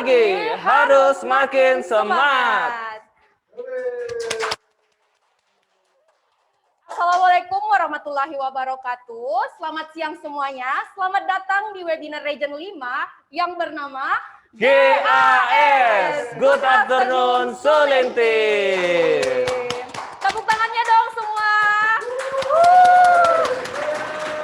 pagi harus makin semangat. Assalamualaikum warahmatullahi wabarakatuh. Selamat siang semuanya. Selamat datang di webinar Region 5 yang bernama GAS, Good Afternoon Sulintim. Tepuk tangannya dong semua.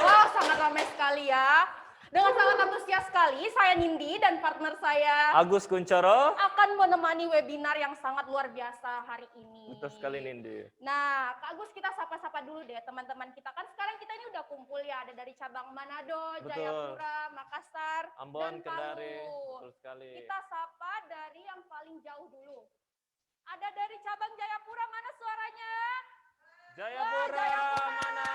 Wow, sangat ramai sekali ya. Dengan sangat antusias sekali, saya Nindi dan partner saya Agus Kuncoro akan menemani webinar yang sangat luar biasa hari ini. Betul sekali, Nindi. Nah, Kak Agus, kita sapa-sapa dulu deh teman-teman kita. Kan sekarang kita ini udah kumpul ya, ada dari cabang Manado, Betul. Jayapura, Makassar, Ambon, dan Kendari. Palu. Betul sekali. Kita sapa dari yang paling jauh dulu. Ada dari cabang Jayapura, mana suaranya? Jayapura, Wah, Jayapura. mana?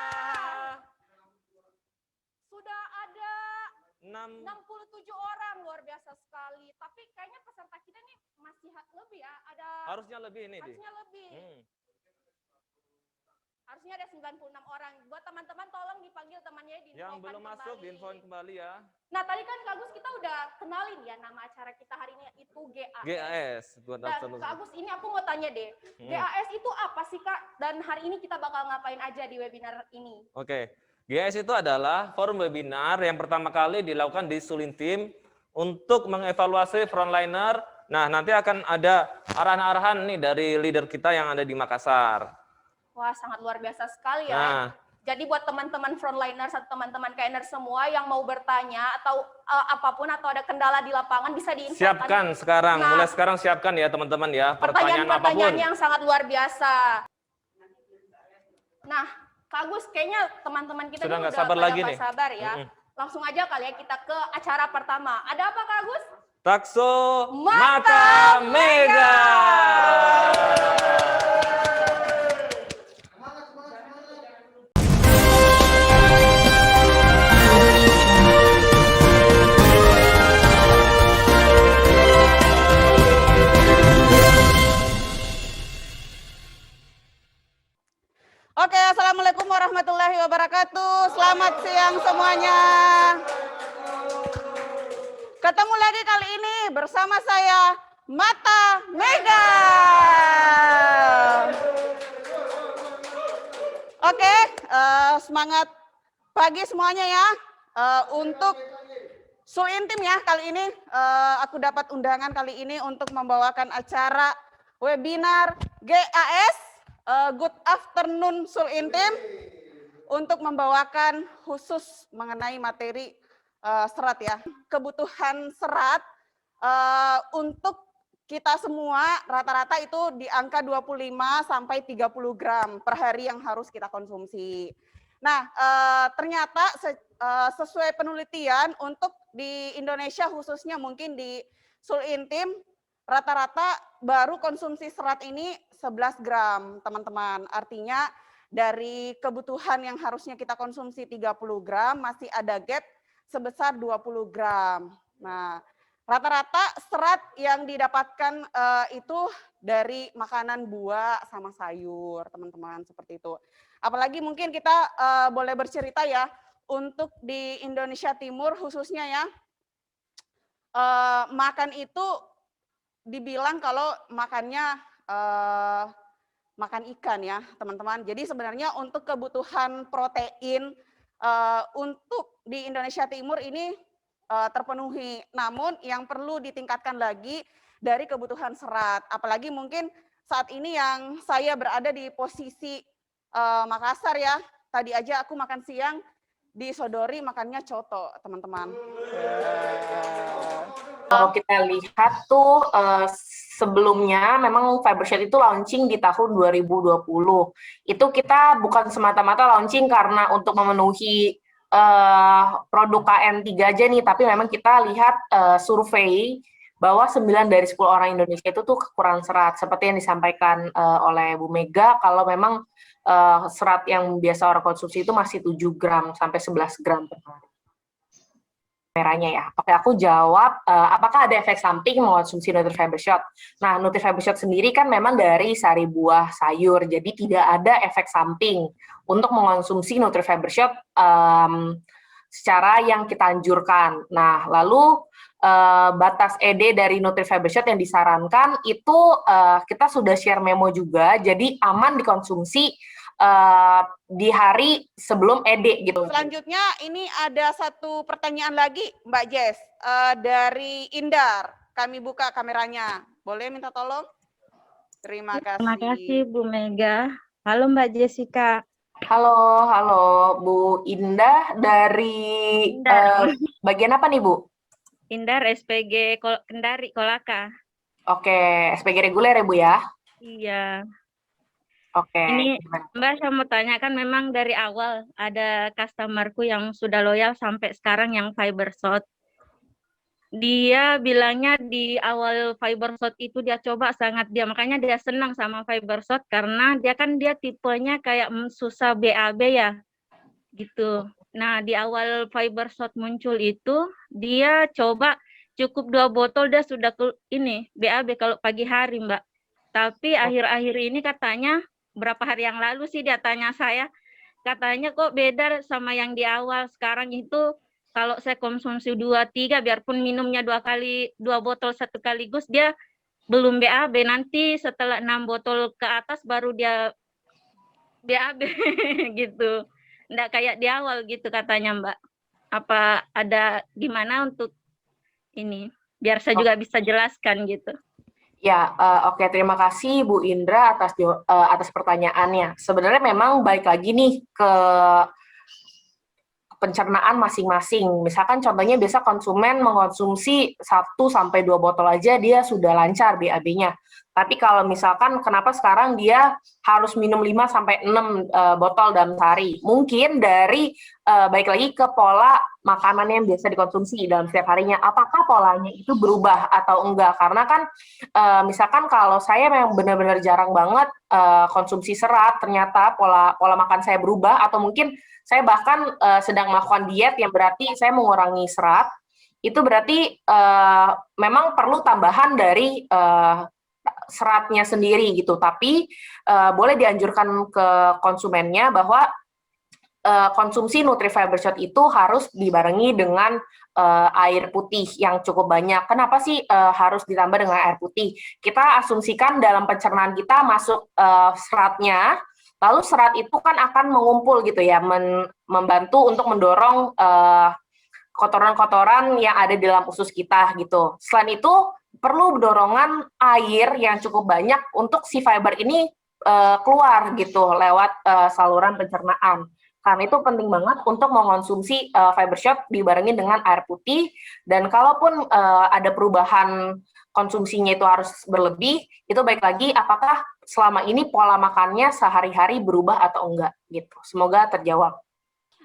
Sudah ada 6. 67 orang, luar biasa sekali. Tapi kayaknya peserta kita nih masih lebih ya. Harusnya lebih ini, Di. Harusnya lebih. Harusnya ada 96 orang. Buat teman-teman tolong dipanggil temannya diinfokan Yang belum masuk diinfoin kembali ya. Nah, tadi kan Kak Agus kita udah kenalin ya nama acara kita hari ini itu GAS. GAS, Good Dan Afternoon. Kak Agus ini aku mau tanya deh. GAS itu apa sih Kak? Dan hari ini kita bakal ngapain aja di webinar ini? Oke. GAS itu adalah forum webinar yang pertama kali dilakukan di Sulintim untuk mengevaluasi frontliner. Nah, nanti akan ada arahan-arahan nih dari leader kita yang ada di Makassar. Wah, sangat luar biasa sekali ya. Nah. Jadi buat teman-teman frontliners atau teman-teman KNR semua yang mau bertanya atau apapun atau ada kendala di lapangan bisa diinfokan. Siapkan sekarang, mulai sekarang siapkan ya teman-teman ya pertanyaan apapun. Pertanyaan yang sangat luar biasa. Nah, Kak Agus, kayaknya teman-teman kita sudah ini nggak sabar lagi nih. Sabar ya. Langsung aja kali ya kita ke acara pertama. Ada apa Kak Agus? Takso Mata Mega. Oke, assalamualaikum warahmatullahi wabarakatuh. Selamat siang semuanya. Ketemu lagi kali ini bersama saya Mata Mega. Oke, semangat pagi semuanya ya. Untuk Sulintim ya kali ini aku dapat undangan kali ini untuk membawakan acara webinar GAS. Good Afternoon Sulintim untuk membawakan khusus mengenai materi serat ya. Kebutuhan serat untuk kita semua rata-rata itu di angka 25 sampai 30 gram per hari yang harus kita konsumsi. Nah, ternyata sesuai penelitian untuk di Indonesia khususnya mungkin di Sulintim rata-rata baru konsumsi serat ini 11 gram, teman-teman. Artinya dari kebutuhan yang harusnya kita konsumsi 30 gram, masih ada gap sebesar 20 gram. Nah, rata-rata serat yang didapatkan itu dari makanan buah sama sayur, teman-teman, seperti itu. Apalagi mungkin kita boleh bercerita ya, untuk di Indonesia Timur khususnya ya, makan itu dibilang kalau makannya makan ikan ya teman-teman. Jadi sebenarnya untuk kebutuhan protein untuk di Indonesia Timur ini terpenuhi. Namun yang perlu ditingkatkan lagi dari kebutuhan serat. Apalagi mungkin saat ini yang saya berada di posisi Makassar ya. Tadi aja aku makan siang disodori makannya coto teman-teman. Kalau kita lihat tuh sebelumnya memang Fibershed itu launching di tahun 2020. Itu kita bukan semata-mata launching karena untuk memenuhi produk KN3 aja nih, tapi memang kita lihat survei bahwa 9 dari 10 orang Indonesia itu tuh kekurangan serat. Seperti yang disampaikan oleh Bu Mega, kalau memang serat yang biasa orang konsumsi itu masih 7 gram sampai 11 gram per hari. Merahnya ya. Oke, aku jawab, apakah ada efek samping mengonsumsi NutriFiberShot? Nah, NutriFiberShot sendiri kan memang dari sari buah sayur, jadi tidak ada efek samping untuk mengonsumsi NutriFiberShot secara yang kita anjurkan. Nah, lalu batas ED dari Nutrifiber Shot yang disarankan itu kita sudah share memo juga, jadi aman dikonsumsi di hari sebelum ED gitu. Selanjutnya ini ada satu pertanyaan lagi Mbak Jess dari Indar. Kami buka kameranya. Boleh minta tolong? Terima kasih. Terima kasih Bu Mega. Halo Mbak Jessica. Halo Bu Indah dari bagian apa nih Bu? Indar SPG Kendari Kolaka. Oke, SPG reguler ya Bu ya? Iya. Oke. Ini Mbak saya mau tanya, kan memang dari awal ada customerku yang sudah loyal sampai sekarang yang fiber shot. Dia bilangnya di awal fiber shot itu dia coba makanya dia senang sama fiber shot karena dia tipenya kayak susah BAB ya gitu. Nah di awal fiber shot muncul itu dia coba cukup 2 botol dia sudah BAB kalau pagi hari Mbak. Tapi akhir-akhir ini katanya berapa hari yang lalu sih dia tanya saya, katanya kok beda sama yang di awal. Sekarang itu kalau saya konsumsi 2-3 biarpun minumnya 2 botol sekaligus dia belum BAB, nanti setelah 6 botol ke atas baru dia BAB gitu. Nggak kayak di awal gitu katanya Mbak. Apa ada gimana untuk ini? Biar saya juga bisa jelaskan gitu. Ya, oke. Terima kasih Bu Indra atas pertanyaannya. Sebenarnya memang balik lagi nih ke pencernaan masing-masing. Misalkan contohnya biasa konsumen mengkonsumsi 1-2 botol aja dia sudah lancar BAB-nya. Tapi kalau misalkan kenapa sekarang dia harus minum 5-6 botol dalam sehari? Mungkin dari baik lagi ke pola makanan yang biasa dikonsumsi dalam setiap harinya. Apakah polanya itu berubah atau enggak? Karena kan misalkan kalau saya memang benar-benar jarang banget konsumsi serat, ternyata pola makan saya berubah, atau mungkin saya bahkan sedang melakukan diet yang berarti saya mengurangi serat, itu berarti memang perlu tambahan dari seratnya sendiri gitu. Tapi boleh dianjurkan ke konsumennya bahwa konsumsi Nutrifiber Shot itu harus dibarengi dengan air putih yang cukup banyak. Kenapa sih harus ditambah dengan air putih? Kita asumsikan dalam pencernaan kita masuk seratnya, lalu serat itu kan akan mengumpul gitu ya, membantu untuk mendorong kotoran-kotoran yang ada di dalam usus kita gitu. Selain itu perlu dorongan air yang cukup banyak untuk si fiber ini keluar gitu lewat saluran pencernaan. Karena itu penting banget untuk mengonsumsi fiber shot dibarengin dengan air putih, dan kalaupun ada perubahan konsumsinya itu harus berlebih, itu baik lagi apakah selama ini pola makannya sehari-hari berubah atau enggak gitu. Semoga terjawab.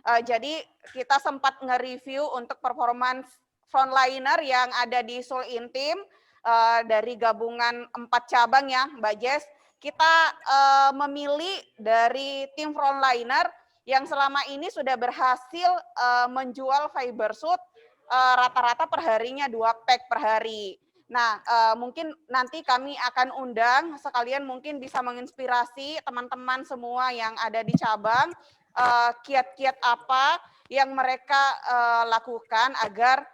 Jadi kita sempat nge-review untuk performance frontliner yang ada di Sul Intim dari gabungan 4 cabang ya Mbak Jess. Kita memilih dari tim frontliner yang selama ini sudah berhasil menjual fiber suit rata-rata perharinya 2 pack per hari. Nah, mungkin nanti kami akan undang sekalian mungkin bisa menginspirasi teman-teman semua yang ada di cabang, kiat-kiat apa yang mereka lakukan agar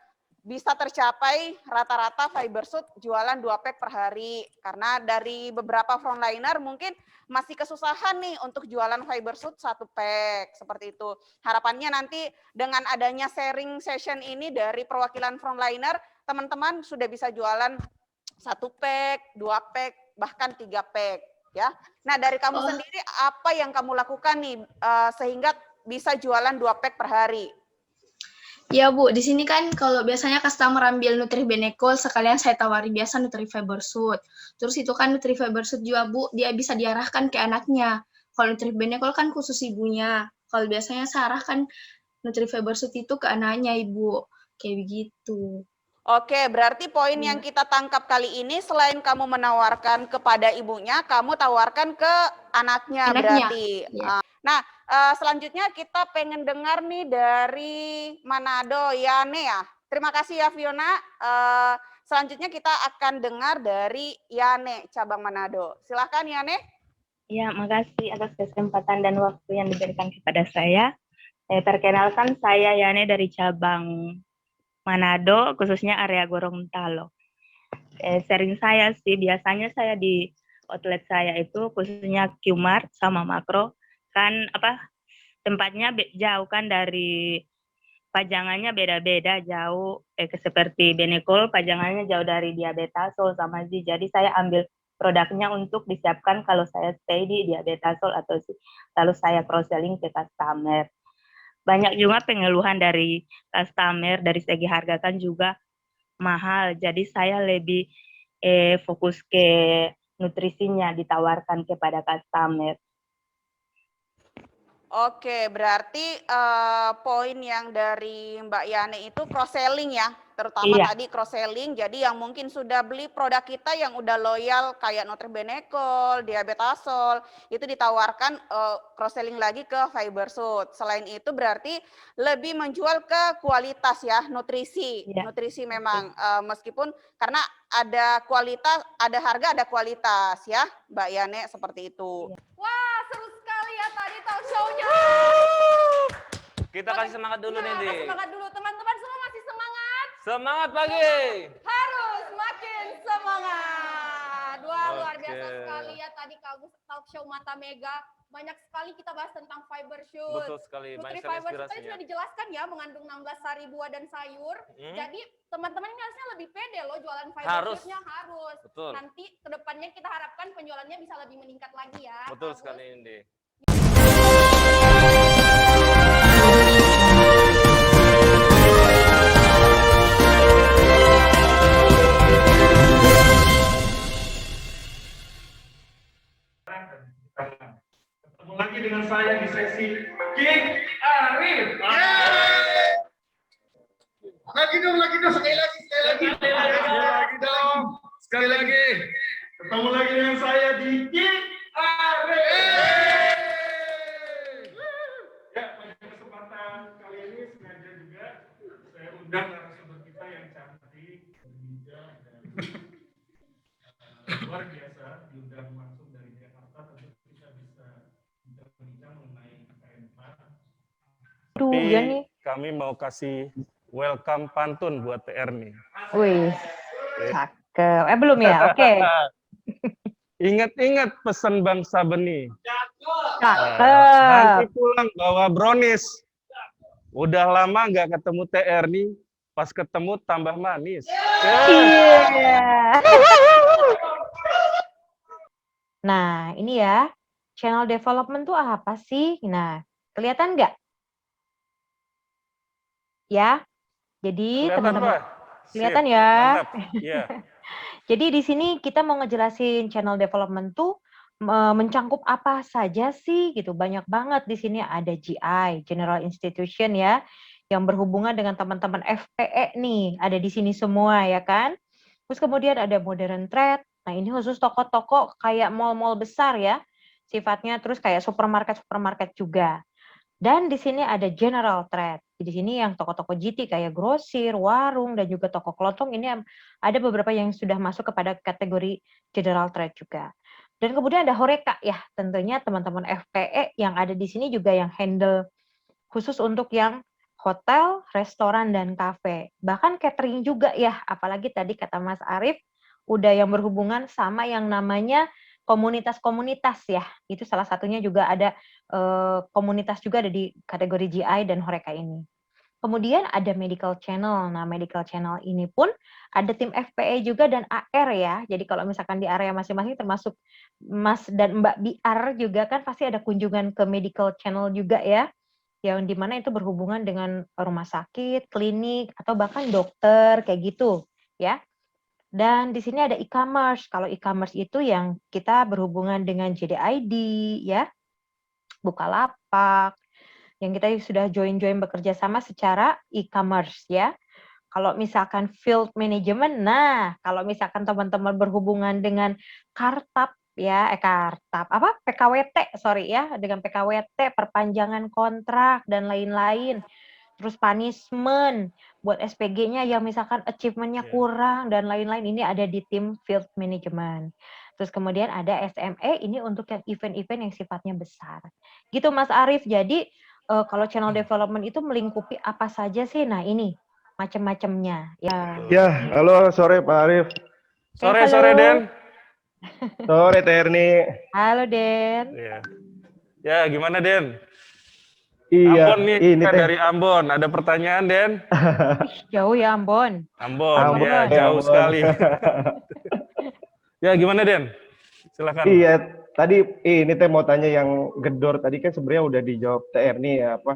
bisa tercapai rata-rata fiber suit jualan 2 pack per hari. Karena dari beberapa frontliner mungkin masih kesusahan nih untuk jualan fiber suit 1 pack, seperti itu. Harapannya nanti dengan adanya sharing session ini dari perwakilan frontliner, teman-teman sudah bisa jualan 1 pack, 2 pack, bahkan 3 pack ya. Nah, dari kamu sendiri apa yang kamu lakukan nih sehingga bisa jualan 2 pack per hari? Ya Bu, di sini kan kalau biasanya customer ambil Nutribenecol, sekalian saya tawari biasa Nutrifiber Suit. Terus itu kan Nutrifiber Suit juga Bu, dia bisa diarahkan ke anaknya. Kalau Nutribenecol kan khusus ibunya. Kalau biasanya saya arahkan Nutrifiber Suit itu ke anaknya Ibu. Kayak begitu. Oke, berarti poin yang kita tangkap kali ini selain kamu menawarkan kepada ibunya, kamu tawarkan ke anaknya. Berarti. Ya. Nah, selanjutnya kita pengen dengar nih dari Manado, Yane ya. Terima kasih ya Fiona. Selanjutnya kita akan dengar dari Yane, cabang Manado. Silahkan Yane. Ya, makasih atas kesempatan dan waktu yang diberikan kepada saya. Perkenalkan, saya Yani dari cabang Manado, khususnya area Gorontalo. Sering saya sih, biasanya saya di outlet saya itu khususnya Qmart sama Makro, kan tempatnya jauh kan dari pajangannya beda-beda jauh, seperti Benekol pajangannya jauh dari Diabetasol sama Z. Jadi saya ambil produknya untuk disiapkan kalau saya stay di Diabetasol atau lalu saya cross selling ke customer. Banyak juga pengeluhan dari customer dari segi harga kan juga mahal. Jadi saya lebih fokus ke nutrisinya ditawarkan kepada customer. Oke, berarti poin yang dari Mbak Yani itu cross selling ya, terutama Iya. tadi cross selling. Jadi yang mungkin sudah beli produk kita yang udah loyal kayak Nutribenecol, Diabetasol, itu ditawarkan cross selling lagi ke Fibersuit. Selain itu berarti lebih menjual ke kualitas ya, nutrisi. Iya. Nutrisi memang meskipun karena ada kualitas, ada harga, ada kualitas ya, Mbak Yani, seperti itu. Iya. Wah, seru sekali ya tadi talk show-nya. Kita kasih semangat dulu nih, Di. Kasih semangat dulu. Teman-teman semua masih semangat? Semangat pagi. Harus makin semangat. Wah, luar Oke. biasa sekali ya tadi Kak Agus talk show Mata Mega. Banyak sekali kita bahas tentang Fibersuit. Betul sekali, Nutri banyak sekali Fibersuit tadi inspirasinya. sudah dijelaskan ya, mengandung 16 sari buah dan sayur. Jadi teman-teman ini harusnya lebih pede loh jualan Fibersuitnya, harus. Betul. Nanti kedepannya kita harapkan penjualannya bisa lebih meningkat lagi ya. Betul Kak Agus. sekali, Indi. Ketemu lagi dengan saya di sesi King Arif. Lagi dong, sekali lagi dong. Sekali lagi. Ketemu lagi dengan saya di King Arif. Ya, pada kesempatan kali ini sengaja juga saya undang narasumber kita yang cantik, bijak, dan luar biasa, diundang langsung dari Jakarta. Tentu kita bisa bincang mengenai KM4. Tapi kami mau kasih welcome pantun buat PR nih. Wih, cakep. Belum ya? Oke. Ingat-ingat pesan bangsa benih. Cakep. Nanti pulang bawa brownies. Udah lama nggak ketemu TR nih, pas ketemu tambah manis. Iya. Nah, ini ya, channel development tuh apa sih? Nah, kelihatan nggak? Ya, jadi Kelihatan, teman-teman, Pak? kelihatan Sip, ya. mantap. Iya. Jadi di sini kita mau ngejelasin channel development tuh mencangkup apa saja sih gitu. Banyak banget di sini, ada GI, General Institution ya, yang berhubungan dengan teman-teman FPE nih, ada di sini semua ya kan. Terus kemudian ada modern trade. Nah, ini khusus toko-toko kayak mall-mall besar ya sifatnya, terus kayak supermarket juga. Dan di sini ada general trade. Di sini yang toko-toko GT kayak grosir, warung, dan juga toko kelontong, ini ada beberapa yang sudah masuk kepada kategori general trade juga. Dan kemudian ada Horeca ya, tentunya teman-teman FPE yang ada di sini juga yang handle khusus untuk yang hotel, restoran, dan kafe. Bahkan catering juga ya, apalagi tadi kata Mas Arief, udah yang berhubungan sama yang namanya komunitas-komunitas ya. Itu salah satunya juga ada komunitas juga ada di kategori GI dan Horeca ini. Kemudian ada medical channel. Nah, medical channel ini pun ada tim FPE juga dan AR ya. Jadi kalau misalkan di area masing-masing termasuk Mas dan Mbak BR juga kan pasti ada kunjungan ke medical channel juga ya. Yang dimana itu berhubungan dengan rumah sakit, klinik, atau bahkan dokter kayak gitu ya. Dan di sini ada e-commerce. Kalau e-commerce itu yang kita berhubungan dengan JDID ya, Bukalapak, yang kita sudah join bekerja sama secara e-commerce ya. Kalau misalkan field management, nah kalau misalkan teman-teman berhubungan dengan PKWT, dengan PKWT, perpanjangan kontrak dan lain-lain. Terus punishment buat SPG-nya yang misalkan achievement-nya kurang dan lain-lain, ini ada di tim field management. Terus kemudian ada SME, ini untuk yang event-event yang sifatnya besar. Gitu Mas Arief. Jadi kalau channel development itu melingkupi apa saja sih? Nah ini macam-macamnya. Ya. Ya, halo sore Pak Arif. Halo. Sore Den. Sore Terni. Halo Den. Iya. Ya, gimana Den? Iya, Ambon nih, ini kita teh. dari Ambon. Ada pertanyaan Den? Jauh ya Ambon. Ambon, ya jauh Ambon. sekali. Ya, gimana Den? Silakan. Iya, tadi ini teh mau tanya yang gedor tadi kan sebenarnya udah dijawab TR nih ya, apa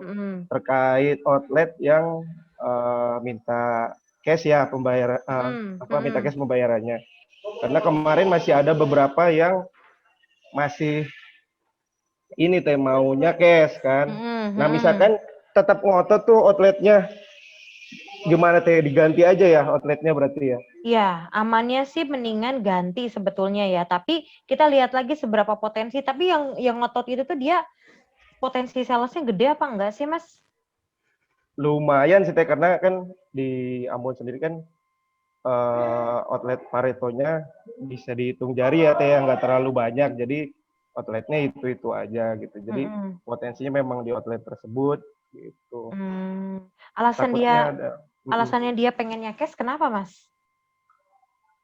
terkait outlet yang minta cash ya minta cash pembayarannya. Karena kemarin masih ada beberapa yang masih ini teh maunya cash kan. Nah, misalkan tetap ngotot tuh outletnya, gimana teh, diganti aja ya outletnya berarti ya? Iya, amannya sih mendingan ganti sebetulnya ya. Tapi kita lihat lagi seberapa potensi. Tapi yang ngotot itu tuh dia potensi salesnya gede apa enggak sih Mas? Lumayan sih teh, karena kan di Ambon sendiri kan outlet Paretonya bisa dihitung jari ya teh, nggak terlalu banyak. Jadi outletnya itu aja gitu. Jadi potensinya memang di outlet tersebut gitu. Alasannya dia pengennya cash kenapa Mas?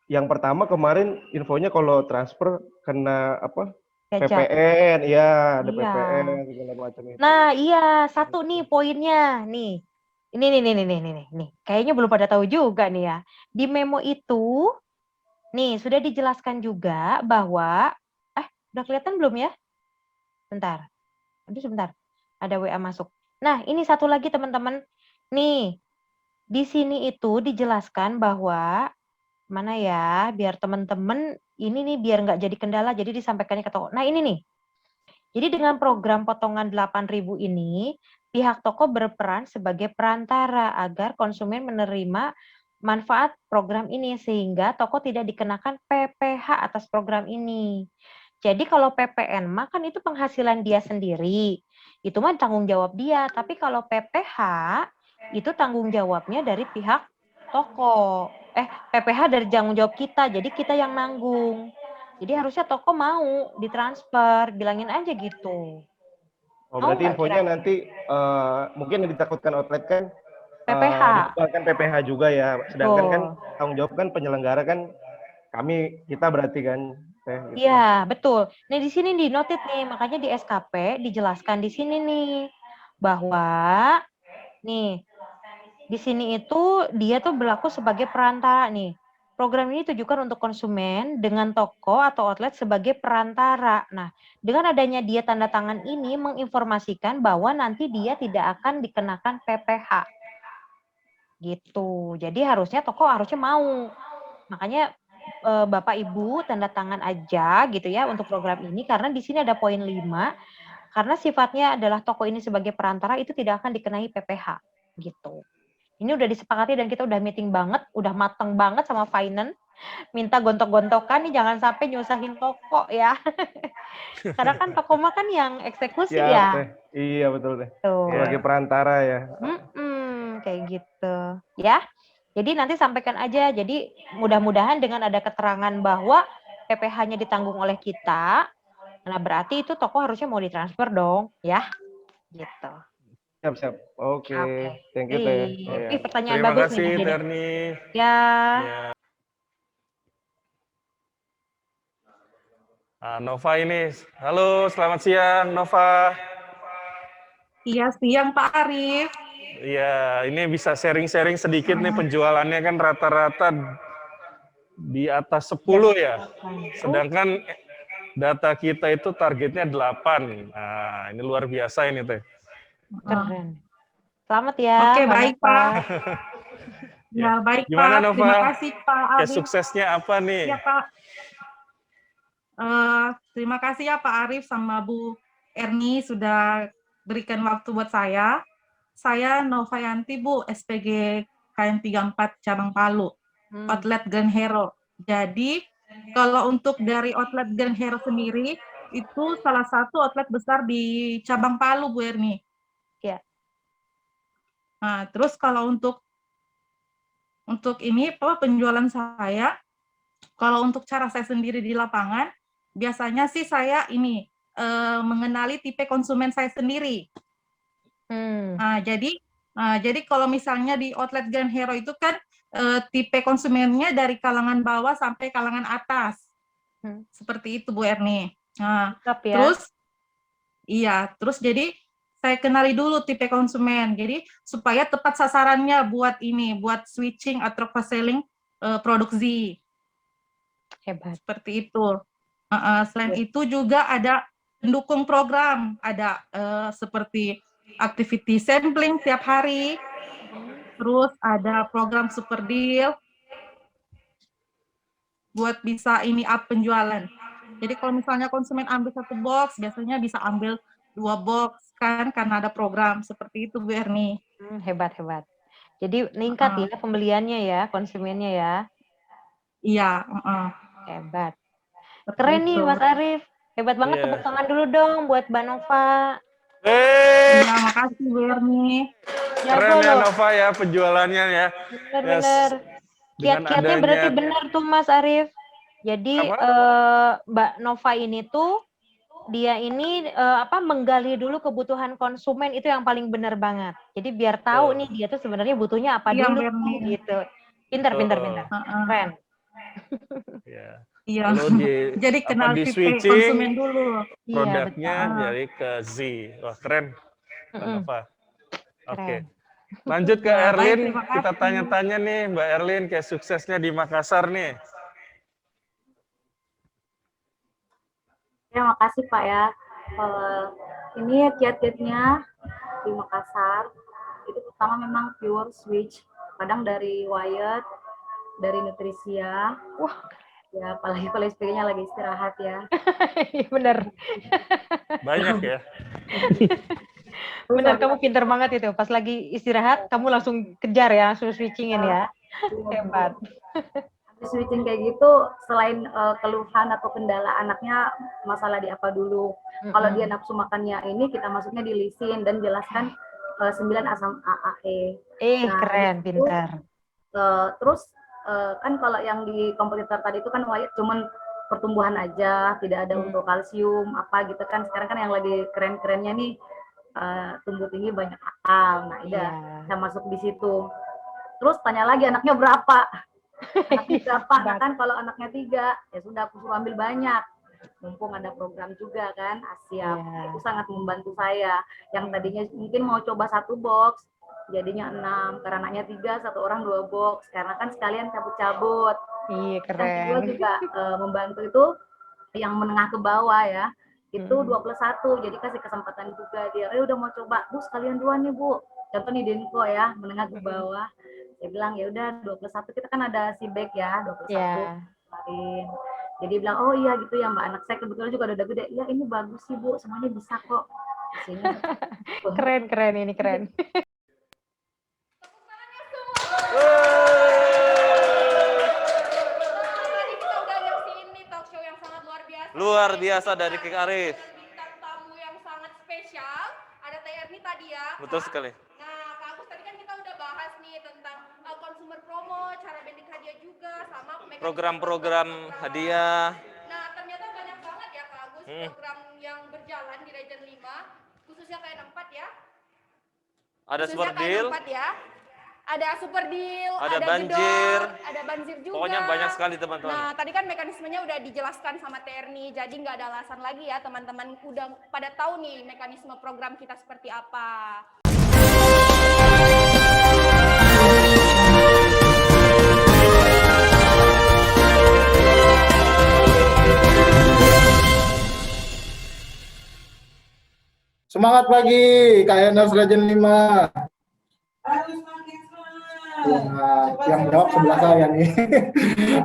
Yang pertama kemarin infonya kalau transfer kena apa? Pajak. PPN, ya ada Iya. PPN segala macam itu. Nah, iya, satu nih poinnya nih. Nih. Kayaknya belum pada tahu juga nih ya. Di memo itu nih sudah dijelaskan juga bahwa udah kelihatan belum ya? Bentar. Aduh sebentar. Ada WA masuk. Nah, ini satu lagi teman-teman. Nih. Di sini itu dijelaskan bahwa mana ya, biar teman-teman ini nih biar nggak jadi kendala, jadi disampaikannya ke toko. Nah ini nih, jadi dengan program potongan 8.000 ini, pihak toko berperan sebagai perantara agar konsumen menerima manfaat program ini, sehingga toko tidak dikenakan PPh atas program ini. Jadi kalau PPN mah kan itu penghasilan dia sendiri, itu mah tanggung jawab dia, tapi kalau PPh itu tanggung jawabnya dari pihak toko. PPh dari tanggung jawab kita, jadi kita yang nanggung. Jadi harusnya toko mau ditransfer, bilangin aja gitu. Oh, berarti infonya nanti mungkin yang ditakutkan outlet kan PPh. Kan PPh juga ya. Sedangkan kan tanggung jawab kan penyelenggara kan kita berarti kan. Iya, betul. Nah, di sini di noted nih, makanya di SKP dijelaskan di sini nih bahwa nih di sini itu dia tuh berlaku sebagai perantara nih. Program ini ditujukan untuk konsumen dengan toko atau outlet sebagai perantara. Nah, dengan adanya dia tanda tangan ini menginformasikan bahwa nanti dia tidak akan dikenakan PPh. Gitu. Jadi harusnya toko mau. Makanya Bapak Ibu tanda tangan aja gitu ya untuk program ini, karena di sini ada poin 5. Karena sifatnya adalah toko ini sebagai perantara itu tidak akan dikenai PPh gitu. Ini udah disepakati dan kita udah meeting banget, udah mateng banget sama finance. Minta gontok-gontokan nih, jangan sampai nyusahin toko ya. Karena kan toko mah kan yang eksekusi ya. Iya betul deh. Tuh. Sebagai perantara ya. Kayak gitu ya. Jadi nanti sampaikan aja. Jadi mudah-mudahan dengan ada keterangan bahwa PPh-nya ditanggung oleh kita, nah berarti itu toko harusnya mau ditransfer dong ya. Gitu. Siap. Oke. Thank you Teh. Pertanyaan Terima bagus kasih, nih. Terni. Ya. Nova ini. Halo, selamat siang Nova. Iya, siang Pak Arif. Iya, ini bisa sharing-sharing sedikit nih, penjualannya kan rata-rata di atas 10 ya. Sedangkan data kita itu targetnya 8. Nah, ini luar biasa ini Teh. Keren. Selamat ya. Oke, baik Pak. Ya, baik Gimana, Pak. Nova? Terima kasih Pak Arif. Suksesnya apa nih? Ya Pak. Terima kasih ya Pak Arif sama Bu Erni sudah berikan waktu buat saya. Saya Nova Yanti Bu, SPG KM34 Cabang Palu, Outlet Grand Hero. Jadi kalau untuk dari Outlet Grand Hero sendiri, itu salah satu outlet besar di Cabang Palu Bu Erni. Ya. Nah, terus kalau untuk ini penjualan saya, kalau untuk cara saya sendiri di lapangan, biasanya sih saya ini mengenali tipe konsumen saya sendiri. Jadi kalau misalnya di outlet Grand Hero itu kan tipe konsumennya dari kalangan bawah sampai kalangan atas. Seperti itu Bu Erni. Nah, terus jadi saya kenali dulu tipe konsumen. Jadi supaya tepat sasarannya buat switching atau cross-selling produk Z. Hebat. Seperti itu. Selain itu juga ada pendukung program, ada seperti activity sampling tiap hari, terus ada program super deal buat bisa up penjualan. Jadi kalau misalnya konsumen ambil 1 box, biasanya bisa ambil 2 box kan, karena ada program seperti itu Bu Erni. Hebat. Jadi meningkat ya pembeliannya ya, konsumennya ya. Iya. Hebat. Keren nih Mas Arief. Hebat banget, tepuk tangan dulu dong buat Mbak Nova. Iya, makasih Bu Erni. Keren ya Nova ya penjualannya ya. Bener. Kiat-kiatnya berarti benar tuh Mas Arief. Jadi Mbak Nova ini tuh dia ini menggali dulu kebutuhan konsumen, itu yang paling benar banget. Jadi biar tahu nih dia tuh sebenarnya butuhnya apa dulu gitu. Pintar. Keren. Iya. Lalu jadi kenal di tipe switching konsumen dulu. Produknya dari ke Z. Wah, keren. Nova. Oke. Lanjut ke Erlin, kita tanya-tanya nih Mbak Erlin kayak suksesnya di Makassar nih. Ya, makasih Pak ya. Ini kiat-kiatnya di Makassar, itu pertama memang pure switch, kadang dari Wyatt, dari Nutrisia. Wah. Ya, apalagi kalau SPG-nya lagi istirahat ya. Bener. Banyak ya. Bener, kamu pinter banget itu. Pas lagi istirahat, kamu langsung kejar ya, langsung switchingin ya. Hebat. Switching kayak gitu, selain keluhan atau kendala anaknya, masalah di apa dulu. Kalau dia nafsu makannya ini, kita masuknya di lisin dan jelaskan 9 asam AAE. Nah, keren, pintar. Terus kan kalau yang di kompetitor tadi itu kan cuman pertumbuhan aja, tidak ada untuk kalsium apa gitu kan. Sekarang kan yang lagi keren-kerennya nih tumbuh tinggi banyak akal. Nah, saya masuk di situ. Terus tanya lagi anaknya berapa? Anaknya berapa? Nah, kan kalau anaknya 3, ya sudah aku suruh ambil banyak. Mumpung ada program juga kan, Asia. Itu sangat membantu saya. Yang tadinya mungkin mau coba 1 box, jadinya 6, karena anaknya 3, 1 orang 2 box, karena kan sekalian cabut-cabut. Iya, keren. Dan kedua juga membantu itu yang menengah ke bawah ya, itu 2+1, jadi kasih kesempatan juga dia, udah mau coba, Bu sekalian 2 nih Bu, contoh nih Denko ya, menengah ke bawah, saya bilang ya udah 2+1, kita kan ada si back ya, 2+1 kemarin. Jadi bilang, oh iya gitu ya Mbak, anak saya kebetulan juga udah gede, ya ini bagus sih Bu, semuanya bisa kok. Keren, ini keren. Luar biasa dari Kik Arief. Bintang tamu yang sangat spesial, ada Teh Erni tadi ya. Betul sekali. Nah, Kak Agus tadi kan kita udah bahas nih tentang consumer promo, cara bending hadiah juga, sama program-program hadiah. Nah, ternyata banyak banget ya Kak Agus program yang berjalan di Region 5, khususnya KN4 ya. Ada super deal. Ya. Ada super deal, ada banjir, ada banjir juga. Pokoknya banyak sekali teman-teman. Nah, tadi kan mekanismenya udah dijelaskan sama Terni, jadi nggak ada alasan lagi ya teman-teman udah pada tahu nih mekanisme program kita seperti apa. Semangat pagi, KNS Region 5. Yang jawab sebelah saya nih.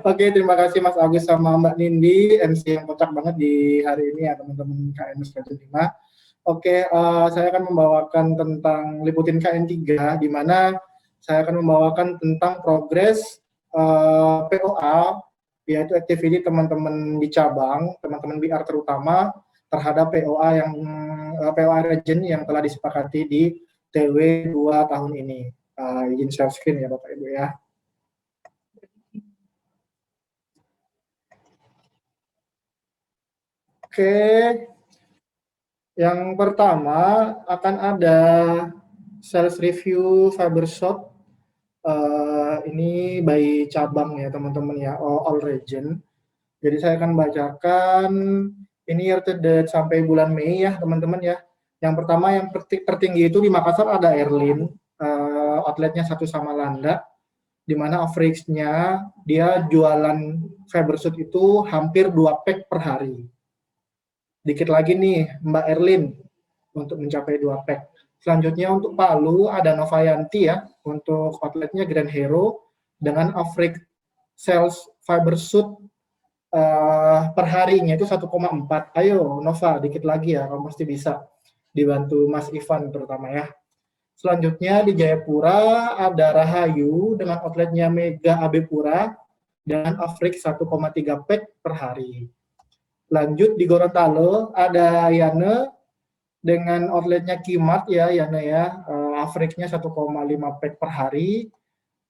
Oke, terima kasih Mas Agus sama Mbak Nindi, MC yang kocak banget di hari ini ya teman-teman KNS Region 5. Oke, saya akan membawakan tentang liputin KN3, di mana saya akan membawakan tentang progres POA, yaitu activity teman-teman di cabang, teman-teman BR terutama, terhadap POA region yang telah disepakati di TW 2 tahun ini. Izin share screen ya Bapak Ibu ya. Oke. Yang pertama akan ada sales review Fibershop. Ini by cabang ya teman-teman ya, all region. Jadi saya akan bacakan ini year to date sampai bulan Mei ya teman-teman ya. Yang pertama yang tertinggi itu di Makassar ada Erlin, outletnya satu sama Landa, di mana average-nya dia jualan Fibersuit itu hampir 2 pack per hari. Dikit lagi nih Mbak Erlin untuk mencapai 2 pack. Selanjutnya untuk Palu ada Novayanti ya, untuk outletnya Grand Hero dengan average sales Fibersuit per harinya itu 1,4. Ayo Nova, dikit lagi ya, kamu pasti bisa. Dibantu Mas Ivan terutama ya. Selanjutnya di Jayapura ada Rahayu dengan outletnya Mega AB Pura dengan average 1,3 pack per hari. Lanjut di Gorontalo ada Yana dengan outletnya Kimat ya, Yana ya, average-nya 1,5 pack per hari.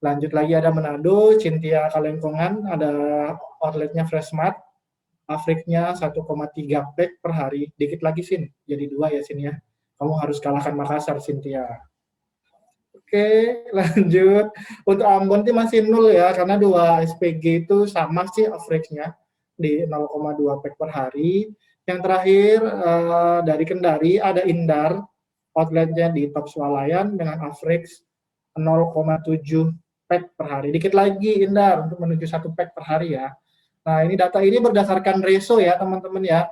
Lanjut lagi ada Manado, Cynthia Kalengkongan, ada outletnya Freshmart, average-nya 1,3 pack per hari. Dikit lagi Sin, jadi 2 ya Sin ya. Kamu harus kalahkan Makassar Cynthia. Oke, lanjut. Untuk Ambon itu masih 0 ya, karena 2 SPG itu sama sih average-nya di 0,2 pack per hari. Yang terakhir dari Kendari ada Indar, outletnya di Top Swalayan dengan average 0,7 pack per hari. Dikit lagi Indar untuk menuju 1 pack per hari ya. Nah ini data ini berdasarkan ratio ya teman-teman ya.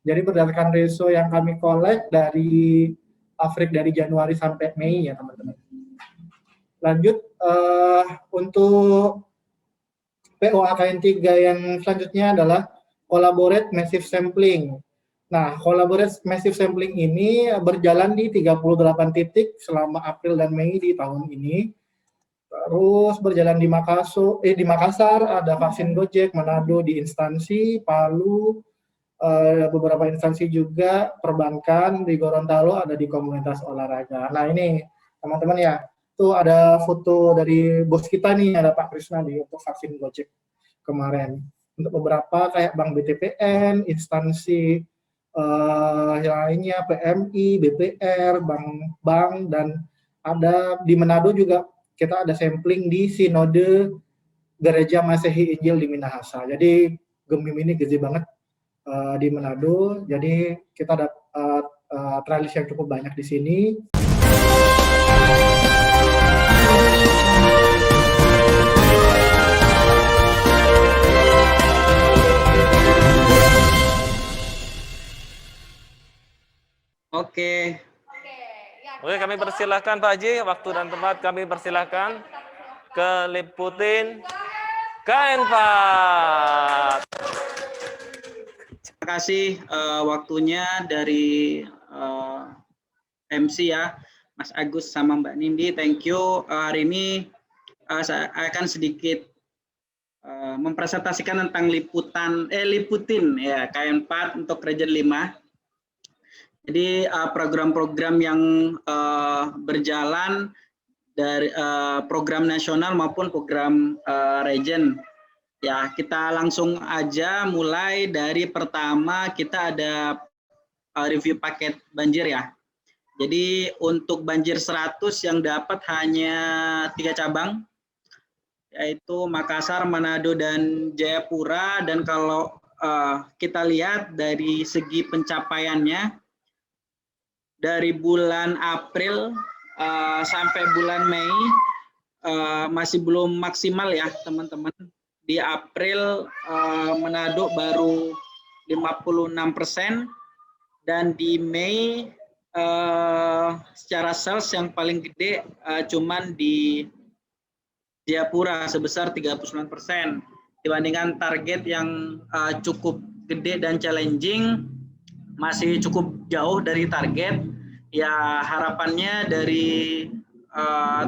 Jadi berdasarkan ratio yang kami collect dari average dari Januari sampai Mei ya teman-teman. Lanjut untuk POA KN3 yang selanjutnya adalah Collaborate Massive Sampling. Nah, Collaborate Massive Sampling ini berjalan di 38 titik selama April dan Mei di tahun ini. Terus berjalan di Makassar ada vaksin Gojek, Manado di instansi, Palu, beberapa instansi juga, perbankan, di Gorontalo ada di komunitas olahraga. Nah ini teman-teman ya, tuh ada foto dari bos kita nih, ada Pak Krisna di untuk vaksin Gojek kemarin. Untuk beberapa kayak Bank BTPN, instansi yang lainnya, PMI, BPR, bank, dan ada di Manado juga kita ada sampling di Sinode Gereja Masehi Injil di Minahasa. Jadi Gemim ini gede banget di Manado. Jadi kita ada trialis yang cukup banyak di sini. Oke. Oke, kami persilahkan Pak Haji, waktu dan tempat kami persilahkan ke Liputin KN4. Terima kasih waktunya dari MC ya, Mas Agus sama Mbak Nindi. Thank you. Hari ini saya akan sedikit mempresentasikan tentang Liputin ya KN4 untuk Region 5. Jadi program-program yang berjalan dari program nasional maupun program region. Ya, kita langsung aja mulai dari pertama kita ada review paket banjir ya. Jadi untuk banjir 100 yang dapat hanya 3 cabang, yaitu Makassar, Manado, dan Jayapura. Dan kalau kita lihat dari segi pencapaiannya, dari bulan April sampai bulan Mei masih belum maksimal ya teman-teman. Di April Manado baru 56% dan di Mei secara sales yang paling gede cuman di Jayapura sebesar 39%. Dibandingkan target yang cukup gede dan challenging, masih cukup jauh dari target. Ya harapannya dari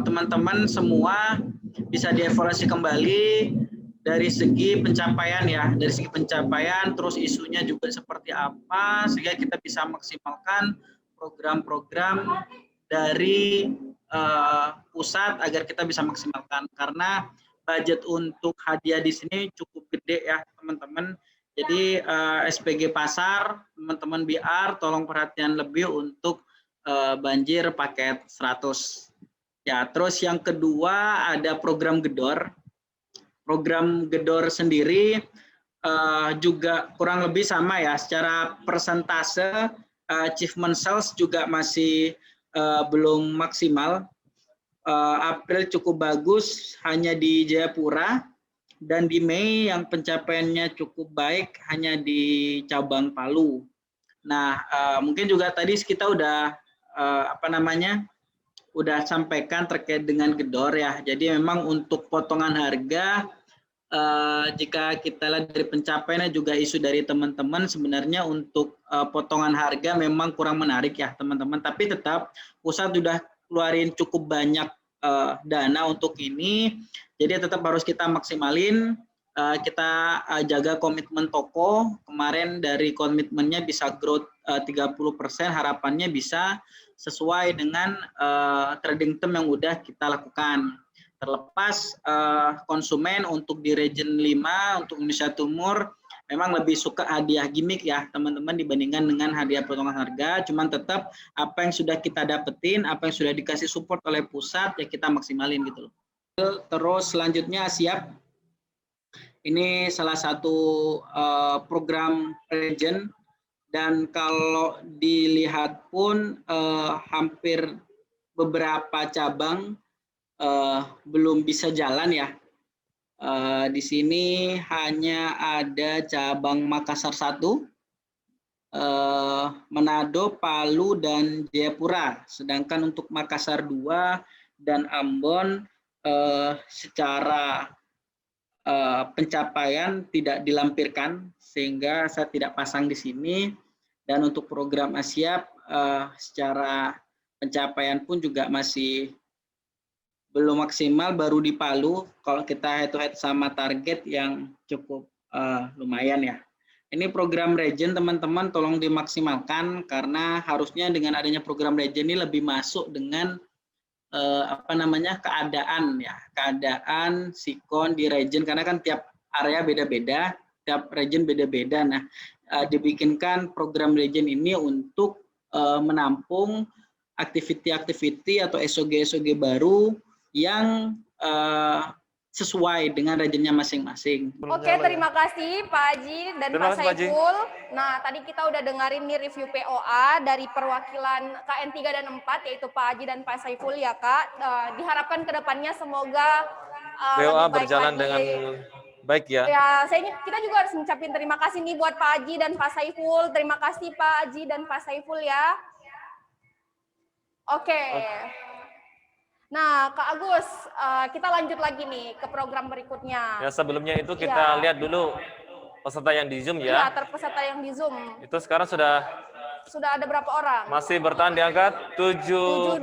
teman-teman semua bisa dievaluasi kembali dari segi pencapaian ya, dari segi pencapaian, terus isunya juga seperti apa, sehingga kita bisa maksimalkan program-program dari pusat agar kita bisa maksimalkan. Karena budget untuk hadiah di sini cukup gede ya teman-teman. Jadi SPG Pasar, teman-teman BR tolong perhatian lebih untuk banjir paket 100. Ya, terus yang kedua ada program Gedor. Program Gedor sendiri juga kurang lebih sama ya, secara persentase achievement sales juga masih belum maksimal. April cukup bagus hanya di Jayapura, dan di Mei yang pencapaiannya cukup baik hanya di cabang Palu. Nah, mungkin juga tadi kita udah udah sampaikan terkait dengan Gedor ya. Jadi memang untuk potongan harga, jika kita lihat dari pencapaiannya juga isu dari teman-teman, sebenarnya untuk potongan harga memang kurang menarik ya teman-teman. Tapi tetap pusat sudah keluarin cukup banyak dana untuk ini. Jadi tetap harus kita maksimalin, kita jaga komitmen toko. Kemarin dari komitmennya bisa growth 30%, harapannya bisa sesuai dengan trading term yang udah kita lakukan. Terlepas konsumen untuk di region 5, untuk Indonesia Timur, memang lebih suka hadiah gimmick ya teman-teman dibandingkan dengan hadiah potongan harga. Cuman tetap apa yang sudah kita dapetin, apa yang sudah dikasih support oleh pusat, ya kita maksimalin gitu loh. Terus selanjutnya Siap. Ini salah satu program region, dan kalau dilihat pun hampir beberapa cabang belum bisa jalan ya. Di sini hanya ada cabang Makassar 1, Manado, Palu, dan Jayapura. Sedangkan untuk Makassar 2 dan Ambon secara pencapaian tidak dilampirkan, sehingga saya tidak pasang di sini. Dan untuk program Asiap secara pencapaian pun juga masih belum maksimal, baru di Palu kalau kita head to head sama target yang cukup lumayan ya. Ini program region teman-teman tolong dimaksimalkan, karena harusnya dengan adanya program region ini lebih masuk dengan keadaan ya, keadaan sikon di region, karena kan tiap area beda-beda, tiap region beda-beda. Nah, dibikinkan program region ini untuk menampung aktiviti-aktiviti atau SOG-SOG baru yang sesuai dengan regionnya masing-masing. Oke, terima kasih Pak Haji dan Pak Saiful. Nah, tadi kita udah dengerin nih review POA dari perwakilan KN 3 dan 4, yaitu Pak Haji dan Pak Saiful ya Kak. Diharapkan ke depannya semoga POA lebih baik berjalan lagi. dengan baik ya. Ya, kita juga harus ngucapin terima kasih nih buat Pak Haji dan Pak Saiful. Terima kasih Pak Haji dan Pak Saiful ya. Oke. Nah, Kak Agus, kita lanjut lagi nih ke program berikutnya. Ya, sebelumnya itu kita lihat dulu peserta yang di Zoom ya. Iya, terpeserta yang di Zoom. Itu sekarang sudah ada berapa orang? masih bertahan di angka 78.000.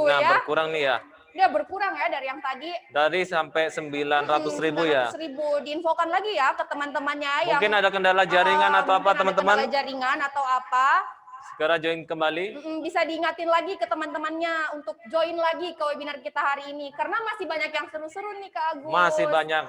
Nah, ya. berkurang nih ya. Dia berkurang ya dari yang tadi. Dari sampai 900.000 ya. 900.000. Diinfokan lagi ya ke teman-temannya yang Mungkin ada kendala jaringan atau apa teman-teman? Kendala jaringan atau apa? Segera join kembali. Bisa diingatin lagi ke teman-temannya untuk join lagi ke webinar kita hari ini, karena masih banyak yang seru-seru nih Kak Agus. Masih banyak.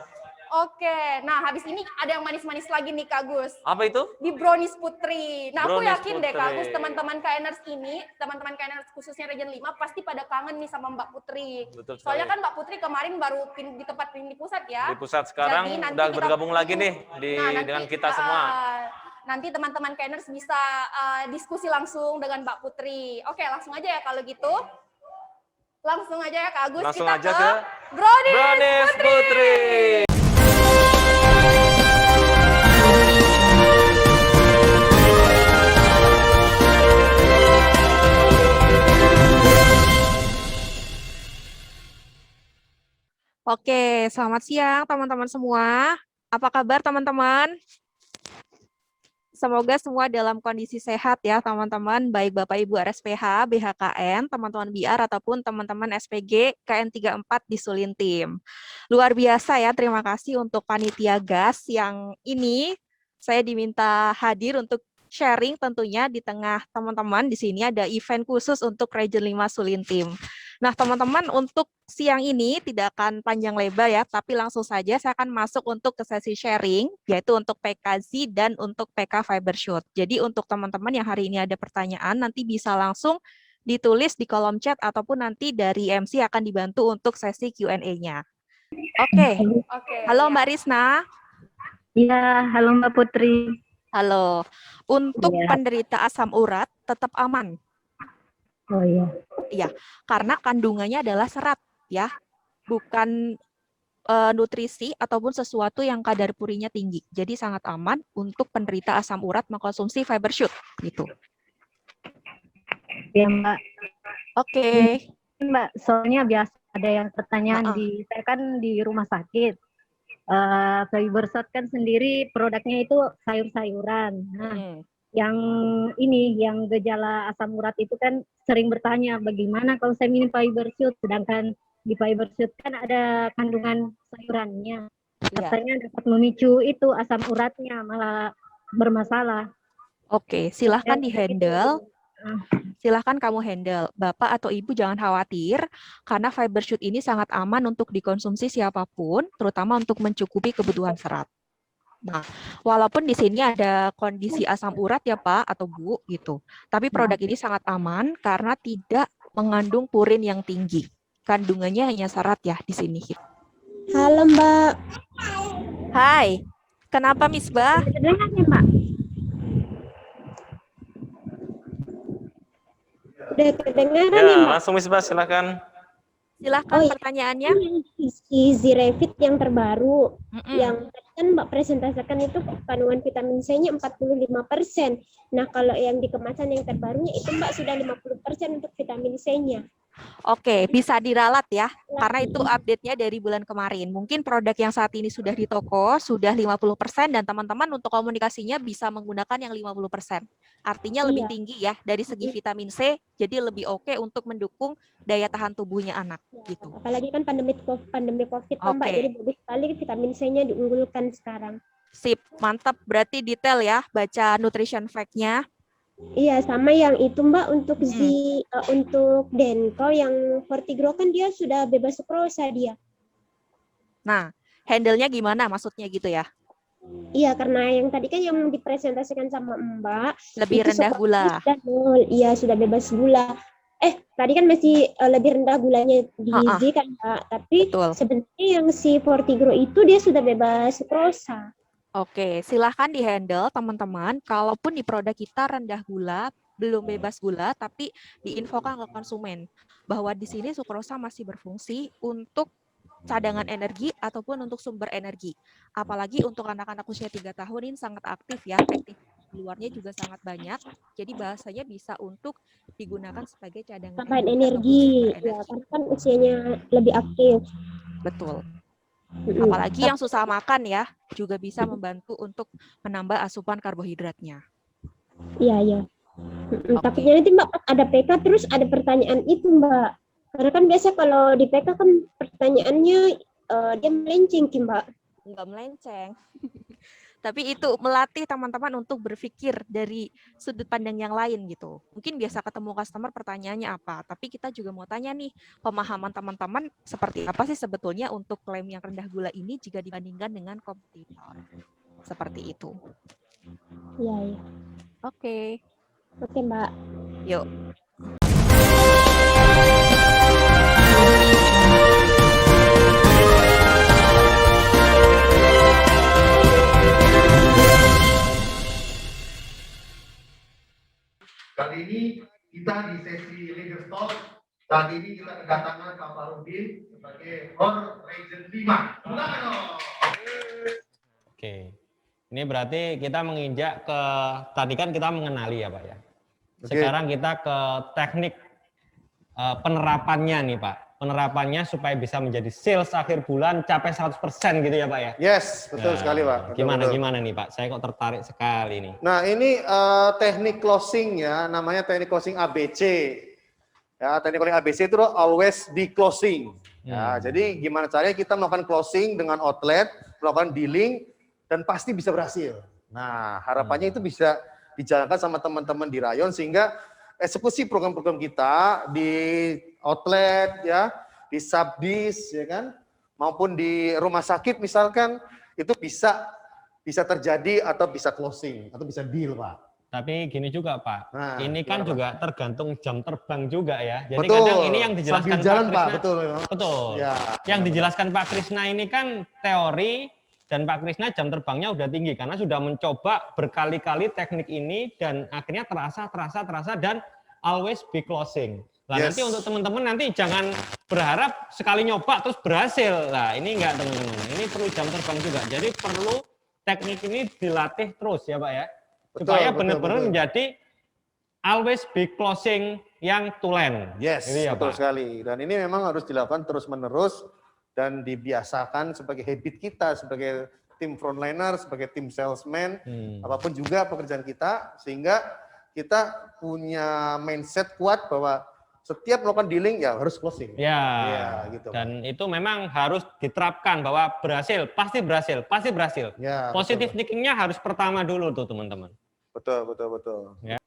Oke, nah habis ini ada yang manis-manis lagi nih Kak Agus. Apa itu? Di Brownies Putri. Nah, aku Brownies yakin deh Kak Agus, Putri. teman-teman KNers ini, teman-teman KNers khususnya Region 5 pasti pada kangen nih sama Mbak Putri. Betul sekali. Soalnya kan Mbak Putri kemarin baru di tempat di pusat ya. Di pusat sekarang Jadi nanti udah kita- bergabung lagi nih Nah, dengan kita semua. Nanti teman-teman KNers bisa diskusi langsung dengan Mbak Putri. Oke, langsung aja ya kalau gitu. Langsung aja ya Kak Agus. Langsung kita aja ke ke Brownies Putri. Oke, selamat siang teman-teman semua. Apa kabar teman-teman? Semoga semua dalam kondisi sehat ya teman-teman, baik Bapak Ibu RSPH, BHKN, teman-teman BR ataupun teman-teman SPG KN 34 di Sulintim. Luar biasa ya, terima kasih untuk panitia GAS yang ini saya diminta hadir untuk sharing tentunya di tengah teman-teman. Di sini ada event khusus untuk Region 5 Sulintim. Nah, teman-teman, untuk siang ini tidak akan panjang lebar ya, tapi langsung saja saya akan masuk untuk ke sesi sharing, yaitu untuk PKZ dan untuk PK Fibershoot. Jadi untuk teman-teman yang hari ini ada pertanyaan, nanti bisa langsung ditulis di kolom chat ataupun nanti dari MC akan dibantu untuk sesi Q&A-nya. Oke. Halo Mbak Risna. Iya, halo Mbak Putri. Halo. Untuk Iya. penderita asam urat tetap aman. Oh iya. Iya, karena kandungannya adalah serat ya, bukan nutrisi ataupun sesuatu yang kadar purinya tinggi. Jadi sangat aman untuk penderita asam urat mengkonsumsi Fibershoot gitu. Ya Mbak. Oke. Mbak, soalnya biasa ada yang pertanyaan saya kan di rumah sakit. Fibershoot kan sendiri produknya itu sayur-sayuran. Nah, yang gejala asam urat itu kan sering bertanya bagaimana kalau saya minum Fibershoot, sedangkan di Fibershoot kan ada kandungan sayurannya. Katanya dapat memicu itu asam uratnya malah bermasalah. Oke, silahkan di-handle. Silahkan kamu handle. Bapak atau Ibu jangan khawatir, karena Fibershoot ini sangat aman untuk dikonsumsi siapapun, terutama untuk mencukupi kebutuhan serat. Nah, walaupun di sini ada kondisi asam urat ya Pak atau Bu gitu, tapi produk ini sangat aman karena tidak mengandung purin yang tinggi. Kandungannya hanya serat ya di sini. Halo Mbak. Hai, kenapa Misbah? Kedengaran ya Mbak? Udah kedengaran ya Mbak? Langsung Misbah silakan. Silahkan pertanyaannya. Easy Refit yang terbaru, yang kan Mbak presentasikan itu kandungan vitamin C-nya 45%. Nah, kalau yang di kemasan yang terbarunya itu Mbak sudah 50% untuk vitamin C-nya. Oke, bisa diralat ya, karena itu update-nya dari bulan kemarin. Mungkin produk yang saat ini sudah di toko sudah 50% dan teman-teman untuk komunikasinya bisa menggunakan yang 50%. Artinya lebih tinggi ya dari segi vitamin C, jadi lebih oke untuk mendukung daya tahan tubuhnya anak gitu. Apalagi kan pandemi COVID kan Mbak, jadi bagus sekali vitamin C-nya diunggulkan sekarang. Sip, mantap. Berarti detail ya baca nutrition fact-nya. Iya, sama yang itu Mbak untuk untuk Denko yang Fortigro kan dia sudah bebas sukrosa dia. Nah, handle-nya gimana maksudnya gitu ya? Iya, karena yang tadi kan yang dipresentasikan sama Mbak lebih rendah gula. Iya, sudah bebas gula. Tadi kan masih lebih rendah gulanya di gizi kan Mbak, tapi sebenarnya yang si Fortigro itu dia sudah bebas sukrosa. Oke, silahkan di-handle teman-teman. Kalaupun di produk kita rendah gula, belum bebas gula, tapi diinfokan ke konsumen bahwa di sini sukrosa masih berfungsi untuk cadangan energi ataupun untuk sumber energi. Apalagi untuk anak-anak usia 3 tahun ini sangat aktif ya, aktif di luarnya juga sangat banyak. Jadi bahasanya bisa untuk digunakan sebagai cadangan tambahan energi. Ya, karena kan usianya lebih aktif. Betul. Apalagi yang susah makan ya, juga bisa membantu untuk menambah asupan karbohidratnya. Iya, iya. Takutnya nanti Mbak ada PK terus ada pertanyaan itu Mbak. Karena kan biasa kalau di PK kan pertanyaannya dia melenceng Mbak. Enggak melenceng. Tapi itu melatih teman-teman untuk berpikir dari sudut pandang yang lain gitu. Mungkin biasa ketemu customer pertanyaannya apa, tapi kita juga mau tanya nih, pemahaman teman-teman seperti apa sih sebetulnya untuk klaim yang rendah gula ini jika dibandingkan dengan kompetitor. Seperti itu. Iya, iya. Oke. Oke, Mbak. Yuk. Kali ini kita di sesi Leader Talk, saat ini kita kedatangan Pak Farudin sebagai Hor Region 5. Oke, ini berarti kita menginjak ke, tadi kan kita mengenali ya Pak ya. Sekarang kita ke teknik penerapannya nih Pak. Penerapannya supaya bisa menjadi sales akhir bulan capai 100% gitu ya Pak ya? Yes, betul sekali Pak. Gimana nih Pak? Saya kok tertarik sekali nih. Nah ini teknik closing ya, namanya teknik closing ABC. Ya, teknik closing ABC itu always be closing. Ya, jadi gimana caranya kita melakukan closing dengan outlet, melakukan dealing, dan pasti bisa berhasil. Nah harapannya itu bisa dijalankan sama teman-teman di rayon sehingga eksekusi program-program kita di outlet ya, di subdis ya kan, maupun di rumah sakit misalkan, itu bisa terjadi atau bisa closing atau bisa deal, Pak. Tapi gini juga Pak, Nah, ini kan gimana, juga tergantung jam terbang juga ya. Jadi betul. kadang ini yang dijelaskan Sambil jalan, Pak Pak, Krisna, betul. betul. Ya, Yang dijelaskan Pak Krisna ini kan teori, dan Pak Krisna jam terbangnya udah tinggi karena sudah mencoba berkali-kali teknik ini dan akhirnya terasa dan always be closing. Nah, Yes. nanti untuk teman-teman nanti jangan berharap sekali nyoba terus berhasil. Nah, ini enggak teman-teman. Ini perlu jam terbang juga. Jadi perlu teknik ini dilatih terus ya Pak ya. Supaya benar-benar menjadi always be closing yang to land. Yes, Gitu ya, betul Pak. sekali. Dan ini memang harus dilakukan terus-menerus dan dibiasakan sebagai habit kita, sebagai tim frontliner, sebagai tim salesman, apapun juga pekerjaan kita, sehingga kita punya mindset kuat bahwa setiap melakukan dealing ya harus closing. Ya, gitu. dan itu memang harus diterapkan bahwa berhasil, pasti berhasil, pasti berhasil. Ya, Positive thinkingnya harus pertama dulu tuh teman-teman. Betul. Ya.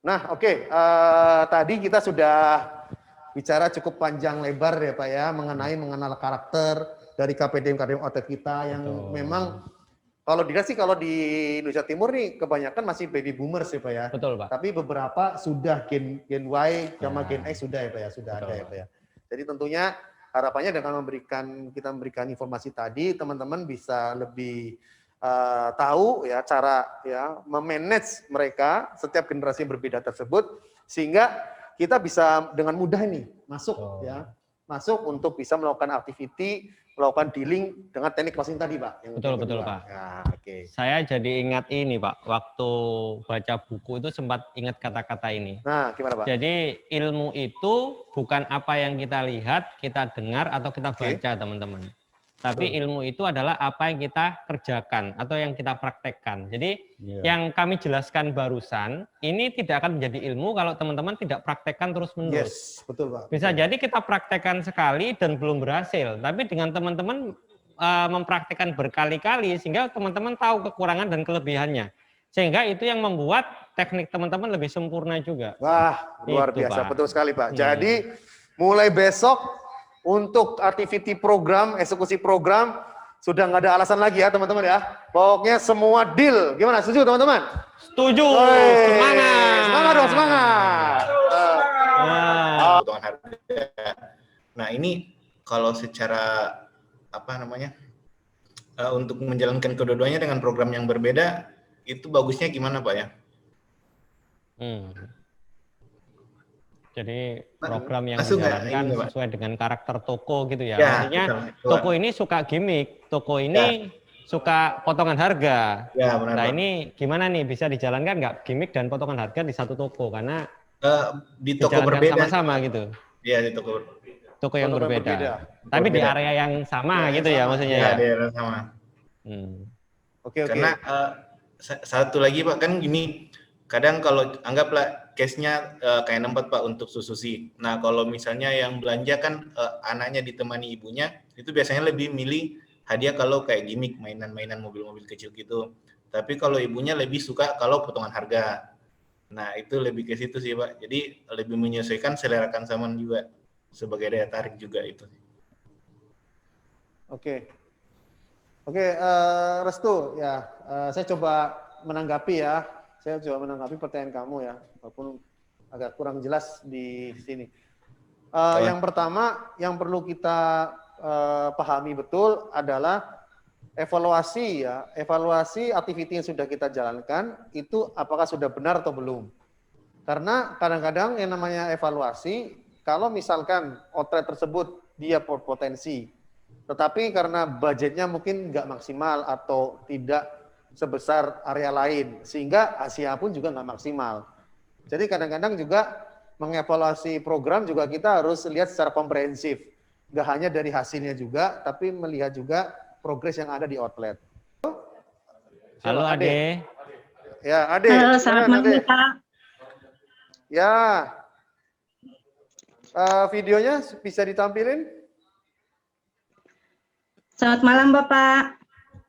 Nah, oke. Tadi kita sudah bicara cukup panjang lebar ya Pak ya, mengenal karakter dari KPDM outlet kita yang memang kalau dilihat sih kalau di Indonesia Timur nih kebanyakan masih baby boomers ya Pak ya. Betul Pak. Tapi beberapa sudah Gen Y sama Gen X sudah ya Pak ya, sudah ada ya Pak ya. Jadi tentunya harapannya dengan kita memberikan informasi tadi, teman-teman bisa lebih tahu ya cara ya memanage mereka setiap generasi yang berbeda tersebut, sehingga kita bisa dengan mudah ini masuk untuk bisa melakukan activity, melakukan dealing dengan teknik closing tadi Pak. Betul Pak. Ya, oke. Saya jadi ingat ini Pak, waktu baca buku itu sempat ingat kata-kata ini. Nah, gimana Pak? Jadi ilmu itu bukan apa yang kita lihat, kita dengar atau kita baca teman-teman. Tapi ilmu itu adalah apa yang kita kerjakan atau yang kita praktekkan. Jadi yang kami jelaskan barusan, ini tidak akan menjadi ilmu kalau teman-teman tidak praktekkan terus-menerus. Yes, betul Pak. Bisa jadi kita praktekkan sekali dan belum berhasil. Tapi dengan teman-teman mempraktekkan berkali-kali, sehingga teman-teman tahu kekurangan dan kelebihannya. Sehingga itu yang membuat teknik teman-teman lebih sempurna juga. Wah, luar Itu, biasa. Pak. Betul sekali Pak. Jadi mulai besok untuk activity program, eksekusi program, sudah nggak ada alasan lagi ya teman-teman ya. Pokoknya semua deal. Gimana? Setuju teman-teman? Setuju. Semangat. Semangat dong, semangat. Potongan harga. Nah ini kalau secara untuk menjalankan kedua-duanya dengan program yang berbeda, itu bagusnya gimana Pak ya? Jadi program yang menjalankan sesuai dengan karakter toko gitu ya. Maksudnya betul. toko ini suka gimmick, toko ini suka potongan harga. Ya, benar, nah Pak. ini gimana nih, bisa dijalankan nggak gimmick dan potongan harga di satu toko? Karena di toko dijalankan berbeda sama-sama gitu. Iya, di Toko yang Toko berbeda. berbeda. Tapi di Berbeda. area yang sama gitu ya maksudnya. Iya, Ya. di area sama. Oke. Karena satu lagi Pak, kan gini, kadang kalau anggaplah case-nya kayak tempat Pak untuk Suzuki. Nah kalau misalnya yang belanja kan anaknya ditemani ibunya, itu biasanya lebih milih hadiah kalau kayak gimmick, mainan-mainan mobil-mobil kecil gitu. Tapi kalau ibunya lebih suka kalau potongan harga. Nah itu lebih ke situ sih Pak. Jadi lebih menyesuaikan selera konsumen juga sebagai daya tarik juga itu. Oke, Restu ya, saya coba menanggapi ya. Saya coba menanggapi pertanyaan kamu ya, walaupun agak kurang jelas di sini. Yang pertama, yang perlu kita pahami betul adalah evaluasi ya, evaluasi aktiviti yang sudah kita jalankan itu apakah sudah benar atau belum. Karena kadang-kadang yang namanya evaluasi, kalau misalkan outlet tersebut dia berpotensi, tetapi karena budgetnya mungkin nggak maksimal atau tidak sebesar area lain, sehingga hasilnya pun juga nggak maksimal. Jadi kadang-kadang juga mengevaluasi program juga kita harus lihat secara komprehensif. Nggak hanya dari hasilnya juga, tapi melihat juga progres yang ada di outlet. Halo Ade. Ya, Ade. Halo, selamat malam Ade. Pak. Ya, videonya bisa ditampilin? Selamat malam Bapak.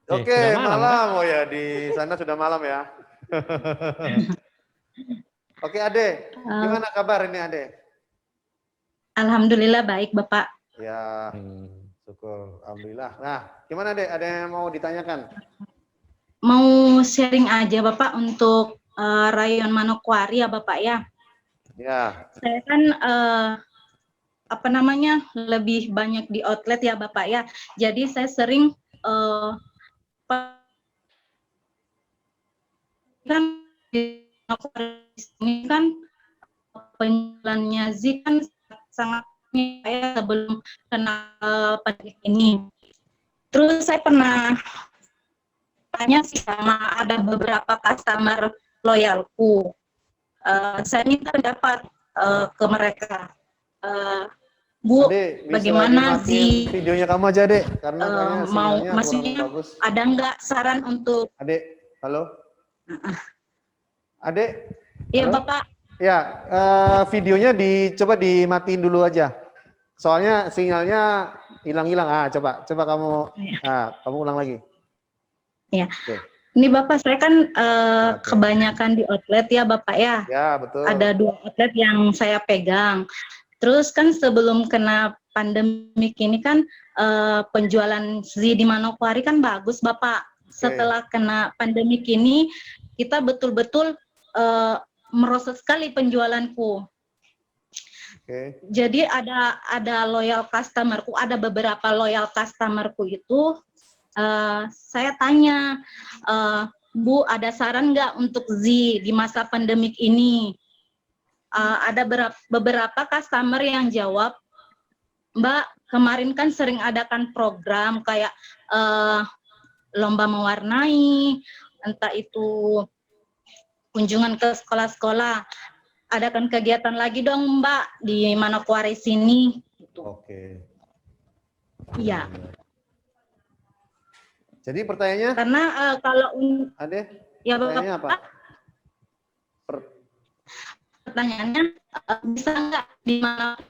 Oke, sudah malam, malam. Oh ya, di sana sudah malam ya. Oke, Ade. Gimana kabar ini, Ade? Alhamdulillah baik, Bapak. Ya, syukur. Alhamdulillah. Nah, gimana, Ade? Ada yang mau ditanyakan? Mau sharing aja, Bapak, untuk Rayon Manokwari ya, Bapak ya. Ya. Saya kan lebih banyak di outlet ya, Bapak ya. Jadi saya sering kan di sini kan penjualannya Z kan sangat ya sebelum kena pandemi ini. Terus saya pernah tanya sih sama ada beberapa customer loyalku. Saya minta pendapat ke mereka. Bu, Ade, bagaimana sih videonya kamu aja, Dek, karena kayaknya mau sinyalnya maksudnya kurang bagus. ada nggak saran untuk Ade, halo? Ade? Iya, halo? Bapak. Ya, videonya coba dimatiin dulu aja. Soalnya sinyalnya hilang-hilang. Coba kamu kamu ulang lagi. Ya. Oke. Ini Bapak, saya kan kebanyakan di outlet ya, Bapak ya. Ya, betul. Ada 2 outlet yang saya pegang. Terus kan sebelum kena pandemi ini kan penjualan Z di Manokwari kan bagus, Bapak. Setelah kena pandemi ini kita betul-betul merosot sekali penjualanku. Jadi ada loyal customerku, ada beberapa loyal customerku itu saya tanya, Bu, ada saran nggak untuk Z di masa pandemik ini? Ada beberapa customer yang jawab, Mbak, kemarin kan sering adakan program kayak lomba mewarnai, entah itu kunjungan ke sekolah-sekolah. Adakan kegiatan lagi dong, Mbak, di Manokwari sini. Oke. Iya. Jadi pertanyaannya? Karena kalau Ade, ya pertanyaannya Bapak, apa? pertanyaannya bisa nggak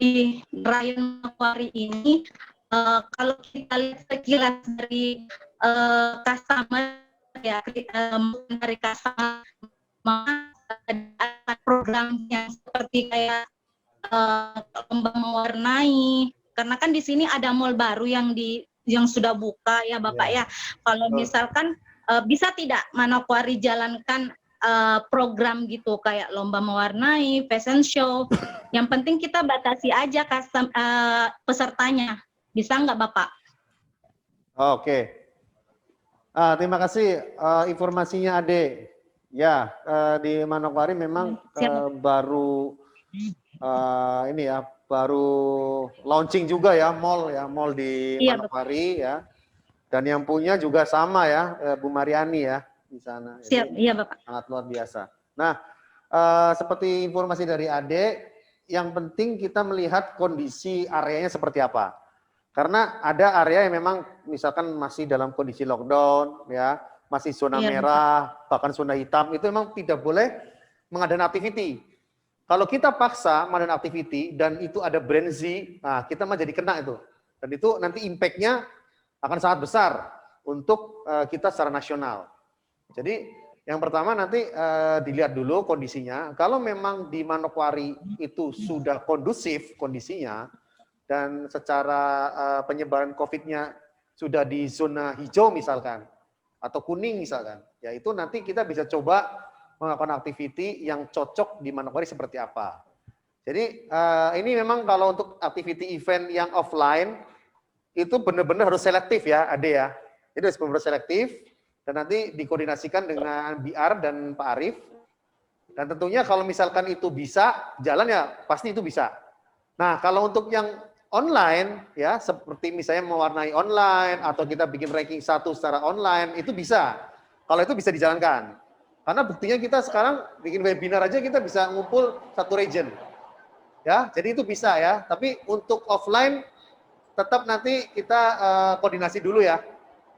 di Rayon Manokwari ini kalau kita lihat sekilas dari customer ya dari customer ada program yang seperti kayak lomba mewarnai, karena kan di sini ada mall baru yang sudah buka ya Bapak ya. Kalau misalkan bisa tidak Manokwari jalankan program gitu kayak lomba mewarnai, fashion show. Yang penting kita batasi aja pesertanya. Bisa nggak Bapak? Oke. Terima kasih informasinya Ade. Ya, di Manokwari memang baru baru launching juga ya mall di Manokwari ya. Dan yang punya juga sama ya, Bu Mariani ya di sana. Siap, iya Bapak. Sangat luar biasa. Nah, seperti informasi dari Ade, yang penting kita melihat kondisi areanya seperti apa. Karena ada area yang memang misalkan masih dalam kondisi lockdown ya, masih zona merah, bahkan zona hitam, itu memang tidak boleh mengadakan activity. Kalau kita paksa mengadakan activity dan itu ada brand Z, nah kita mah jadi kena itu. Dan itu nanti impact-nya akan sangat besar untuk kita secara nasional. Jadi yang pertama nanti dilihat dulu kondisinya. Kalau memang di Manokwari itu sudah kondusif kondisinya dan secara penyebaran COVID-nya sudah di zona hijau misalkan, atau kuning misalkan, ya itu nanti kita bisa coba melakukan activity yang cocok di Manokwari seperti apa. Jadi ini memang kalau untuk activity event yang offline itu benar-benar harus selektif ya, Ade ya. Itu harus benar-benar selektif dan nanti dikoordinasikan dengan BR dan Pak Arief. Dan tentunya kalau misalkan itu bisa jalan ya pasti itu bisa. Nah kalau untuk yang online ya seperti misalnya mewarnai online atau kita bikin ranking 1 secara online itu bisa. Kalau itu bisa dijalankan. Karena buktinya kita sekarang bikin webinar aja kita bisa ngumpul satu region. Ya, jadi itu bisa ya. Tapi untuk offline tetap nanti kita koordinasi dulu ya.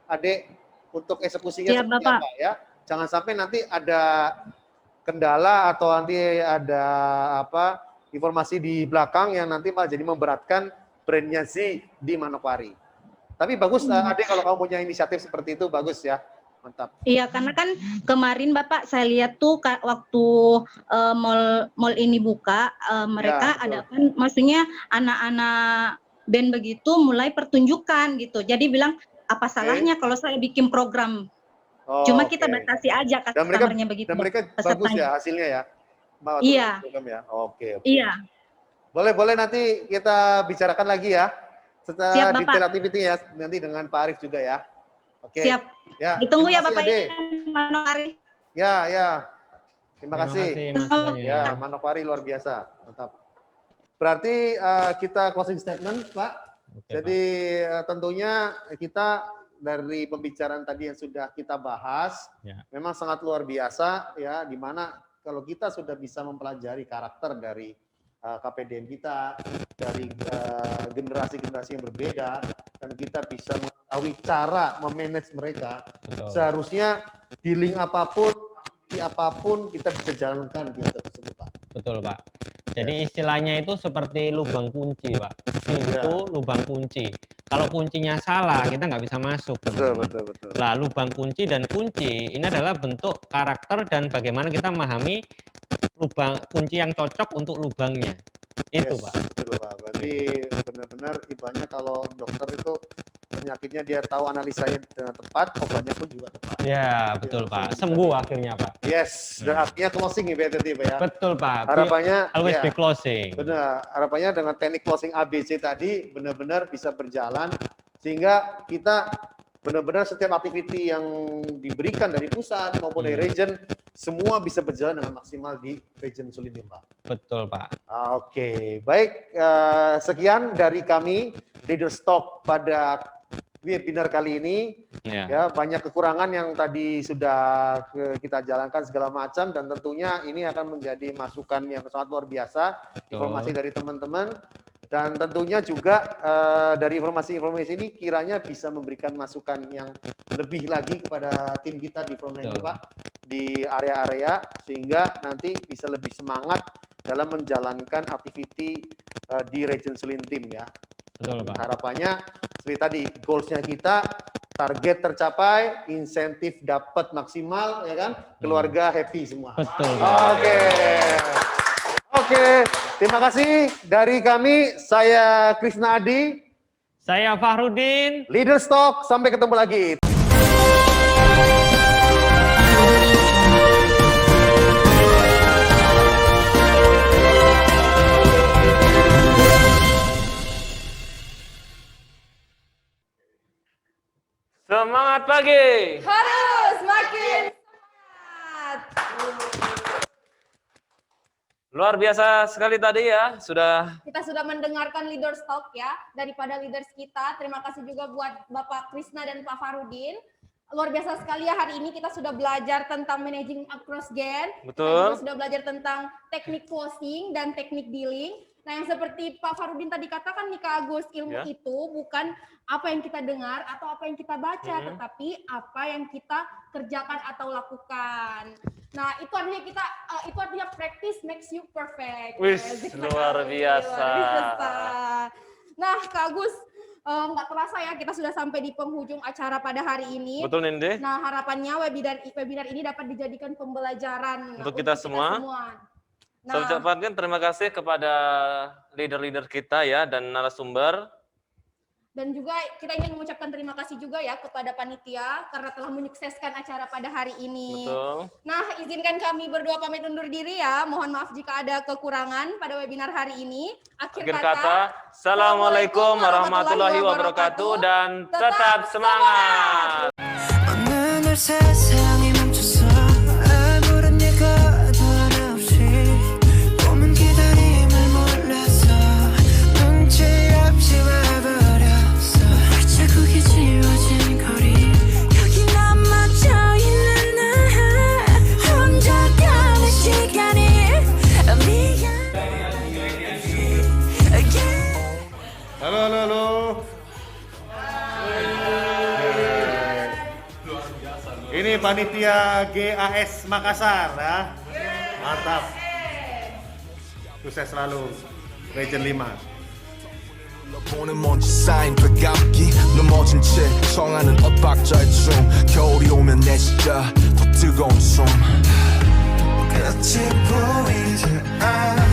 Adik untuk eksekusinya seperti apa ya. Jangan sampai nanti ada kendala atau nanti ada informasi di belakang yang nanti malah jadi memberatkan brandnya Z di Manokwari. Tapi bagus Ade kalau kamu punya inisiatif seperti itu bagus ya. Mantap. Iya, karena kan kemarin Bapak saya lihat tuh waktu mall ini buka, mereka betul. ada kan, maksudnya anak-anak band begitu mulai pertunjukan gitu. Jadi bilang apa salahnya kalau saya bikin program? Oh, Cuma kita oke. batasi aja Dan mereka customer-nya begitu. bagus pesertanya. ya hasilnya ya. Mau Iya. program ya. Oke. Iya. Boleh nanti kita bicarakan lagi ya. Setelah Siap, Bapak. detail activity ya nanti dengan Pak Arif juga ya. Oke. Siap. Ya. Ditunggu ya terima Bapak kasih, Ade. Manopari. Ya. Terima kasih. Mas Bayu. Ya, Manopari luar biasa. Mantap. Berarti kita closing statement, Pak. Jadi tentunya kita dari pembicaraan tadi yang sudah kita bahas, memang sangat luar biasa ya, di mana kalau kita sudah bisa mempelajari karakter dari KPDM kita, dari generasi-generasi yang berbeda, dan kita bisa mengetahui cara memanage mereka, seharusnya di link apapun, di apapun kita bisa jalankan di tersebut, Pak. Betul, Pak. Jadi istilahnya itu seperti lubang kunci, Pak. Pintu lubang kunci. Kalau kuncinya salah, kita nggak bisa masuk. Betul. Lah, lubang kunci dan kunci ini adalah bentuk karakter dan bagaimana kita memahami lubang kunci yang cocok untuk lubangnya. Itu, Pak. Betul, Pak. Berarti benar-benar ibaratnya kalau dokter itu penyakitnya dia tahu analisanya dengan tepat, obatnya pun juga tepat. Ya, betul, Pak. Sembuh akhirnya, Pak. Yes, dan artinya closing ya berarti, Pak ya. Betul, Pak. Harapannya Always ya, be closing. Benar. Harapannya dengan teknik closing ABC tadi benar-benar bisa berjalan sehingga kita benar-benar setiap aktiviti yang diberikan dari pusat maupun dari region semua bisa berjalan dengan maksimal di region Sulintim, Pak. Betul, Pak. Oke, baik. Sekian dari kami Leaders Talk pada webinar kali ini. Ya, banyak kekurangan yang tadi sudah kita jalankan segala macam, dan tentunya ini akan menjadi masukan yang sangat luar biasa, informasi dari teman-teman, dan tentunya juga dari informasi-informasi ini kiranya bisa memberikan masukan yang lebih lagi kepada tim kita di frontline ini, Pak, di area-area, sehingga nanti bisa lebih semangat dalam menjalankan aktiviti di region Sulintim ya. Betul, Pak. Harapannya seperti tadi, goals-nya kita, target tercapai, insentif dapat maksimal, ya kan? Keluarga happy semua. Betul. Oke. Terima kasih dari kami. Saya Krisna Adi. Saya Fahrudin. Leaders Talk. Sampai ketemu lagi. Semangat pagi. Harus makin semangat. Luar biasa sekali tadi ya, Kita sudah mendengarkan Leaders Talk ya, daripada leaders kita. Terima kasih juga buat Bapak Krisna dan Pak Fahrudin. Luar biasa sekali ya, hari ini kita sudah belajar tentang managing across gen. Betul. Kita sudah belajar tentang teknik closing dan teknik dealing. Nah, yang seperti Pak Fahrudin tadi katakan nih Kak Agus, ilmu itu bukan apa yang kita dengar atau apa yang kita baca, tetapi apa yang kita kerjakan atau lakukan. Nah, itu artinya practice makes you perfect. Wih, luar biasa. Nah, Kak Agus, nggak terasa ya kita sudah sampai di penghujung acara pada hari ini. Betul, Ninde. Nah, harapannya webinar ini dapat dijadikan pembelajaran Untuk kita semua. Nah, Saya ucapkan terima kasih kepada leader-leader kita ya dan narasumber. Dan juga kita ingin mengucapkan terima kasih juga ya kepada panitia karena telah menyukseskan acara pada hari ini. Betul. Nah, izinkan kami berdua pamit undur diri ya. Mohon maaf jika ada kekurangan pada webinar hari ini. Akhir kata, Assalamualaikum warahmatullahi wabarakatuh dan tetap semangat. Halo. Ini panitia GAS Makassar ya. Mantap. Sukses selalu Region 5. 보는 먼지 쌓인 배감기 넘어진 채 청하는 엇박자의 춤 겨울이 오면 내 진짜 더 뜨거운 숨 끝이 보이지 않아